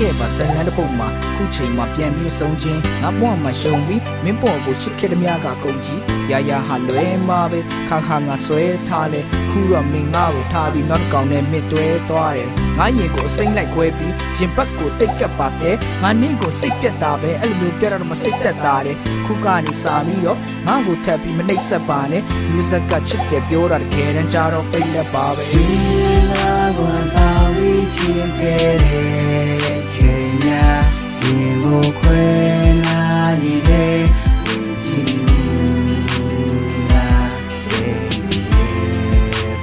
ခဲ့ပါဇလန်တစ်ပုတ်မှာခုချိန်မှာပြန်ပြီးဆုံးချင်းငါဘွားမှာရှုံပြီးမင်းပေါ်ကိုချစ်ခဲ့တဲ့များကကုန်ကြီးရာရာဟာလွဲမှာပဲခါခါငါဆွဲထားလဲခုတော့မင်းငါ့ကိုထားပြီးနောက်တစ်ကောင်နဲ့မြစ်တွဲသွားတယ်ငါရင်ကိုအစိမ့်လိုက်ခွဲပြီးရင်ပတ်ကိုတိတ်ကပ်ပါတယ်ငါနင်းကိုစိတ်ပြတ်တာပဲအဲ့လိုမျိုးပြတော့မစိတ်သက်တာတယ်ခုကနေစာပြီးတော့ငါ့ကိုထပ်ပြီးမနှိပ်ဆက်ပါနဲ့မြူဇက်ကချစ်တယ်ပြောတာတကယ်တမ်းကြတော့ဖိတ်လက်ပါပဲဒီလာကွာစာဝီချစ်ခဲ့တဲ့ချိန်များရင်ကိုခွဲလာရင်လေဝင်ကြည့်လာတဲ့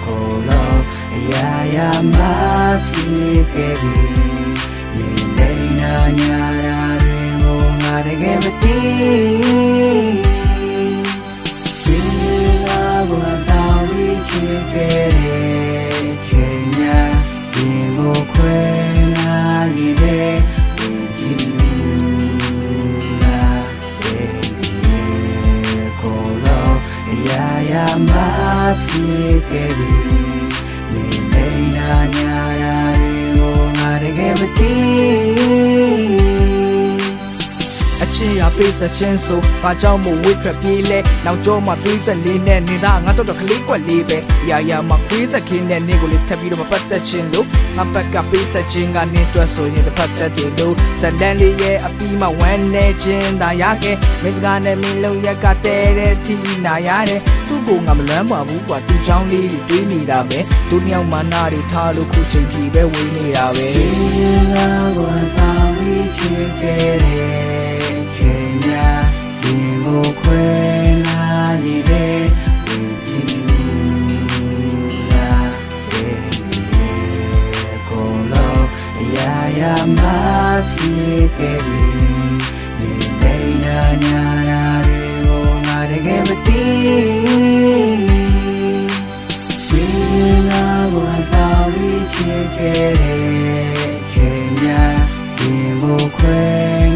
ကိုလောအရာရာမဖြစ်ခဲ့ပြီနေနေနာညာရာတွေကိုငါတကယ်မသိဒီလာကွာစာဝီချစ်ခဲ့တဲ့ချိန်များရင်ကိုခွဲလာရင်လေရာမဖြစ်ခဲ့ပြီနေနေနာညာရာတွေကိုငါတကယ်မသိအချစ်ရပေးစချင်းဆိုဘာကြောင့်မို့ဝိထွက်ပြေးလဲနောက်ကျောမှာတွေးဆက်လေးနဲ့နေသားငါတော့ကလေးကွက်လေးပဲရာရာမှာခွေးစက်ခင်းနဲ့နေကိုလေးထပ်ပြီးတော့မပတ်သက်ချင်းလို့ငါဘက်ကပေးစချင်းကနေတွက်ဆိုရင်တစ်ဖက်သက်တယ်လို့ဇလန်လေးရဲ့အပီးမှာဝမ်းနေချင်းသာရခဲ့မင်းစကားနဲ့မင်းလုံးရက်ကတဲတဲ့တီနာရတယ်သူ့ကိုငါမလွမ်းပါဘူးကွာသူ့ချောင်းလေးတွေတွေးနေတာပဲသူ့မြောက်မာနာတွေထားလို့ခုချိန်ကြီးပဲဝေးနေတာပဲဒီလာကွာစာဝီချစ်ခဲ့တဲ့ချိန်များရင်ကိုခွဲလာရင်လေဝင်ကြည့်လာတဲ့ကိုလောအရာရာမဖြစ်ခဲ့ပြီနေနေနာညာရာတွေကိုငါတကယ်မသိဒီလာကွာစာဝီချစ်ခဲ့တဲ့ချိန်များရင်ကိုခွဲ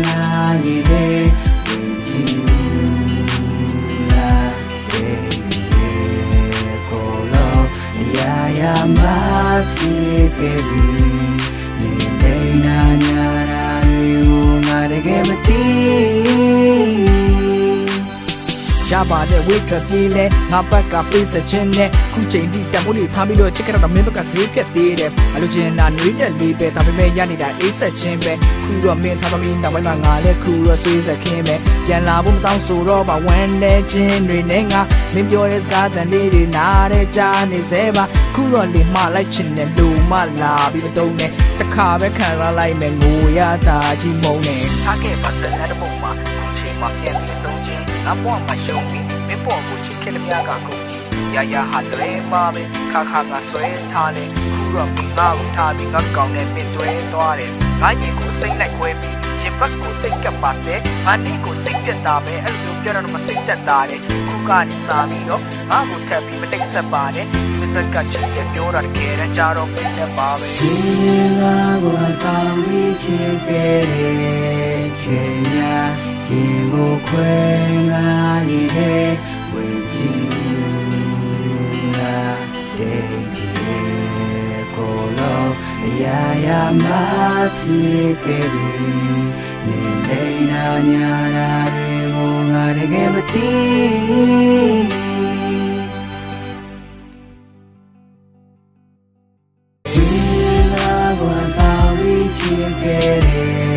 လာရင်လေဝင်ကြည့်လာတဲ့ကိုလောအရာရာမဖြစ်ခဲ့ပြီနေနေနာညာရာတွေကိုငါတကယ်မသိရပါတဲ့ဝိထွက်ပြေးလဲငါဘက်ကပေးစချင်းနဲ့ခုချိန်ထိတံမိုးတွေထားပြီးတော့ချစ်ကြတော့မင်းဘက်ကဈေးဖြတ်သေးတယ်အလိုချင်တာနှွေးတက်လေးပဲဒါပေမဲ့ရနေတာအေးဆက်ချင်းပဲခုတော့မင်းထားပါမင်းနောက်ပိုင်းမှာငါလည်းခုတော့ဆွေးဆက်ခင်းပဲပြန်လာဖို့မတောင်းဆိုတော့ပါဝမ်းနေချင်းတွေနဲ့ငါမင်းပြောတဲ့စကားတန်လေးတွေနားတဲ့ကြားနေစေပါခုတော့နေမှလိုက်ချင်တဲ့လူမလာပြီးမတုံးနဲ့တခါပဲခံလာလိုက်မယ်ငိုရတာကြီးမုံနဲ့ထားခဲ့ပါစတဲ့တဲ့ပုံမှာခုချိန်မှာပြန်ပြီးဆုံးချင်းငါဘွားမှာရှုံပြီးမင်းပေါ်ကိုချစ်ခဲ့တဲ့များကကုန်ကြီးရာရာဟာလွဲမှာပဲခါခါငါဆွဲထားတယ်ခုတော့မင်းငါ့ကိုထားပြီးငါကောင်နဲ့မြစ်တွဲသွားတယ်ငါရင်ကိုစိတ်လိုက်ခွဲပြီးရင်ပတ်ကိုစိတ်ကပ်ပါတယ်ငါနင်းကိုစိတ်ပြတ်တာပဲအဲ့လိုပြောတော့မစိတ်သက်တာတယ်ခုကနေစာပြီးတော့ငါ့ကိုထပ်ပြီးမနှိပ်ဆက်ပါနဲ့မြစ်စက်ကချစ်တယ်ပြောတာတကယ်တမ်းကြတော့ဖိတ်သက်ပါပဲဒီလာကွာစာဝီချစ်ခဲ့တဲ့ချိန်များရင်ကိုခွဲလာရင်လေဝင်ကြည့်လာတဲ့ကိုလောအရာရာမဖြစ်ခဲ့ပြီနေနေနာညာရာတွေကိုငါတကယ်မသိဒီလာကွာစာဝီချစ်ခဲ့တဲ့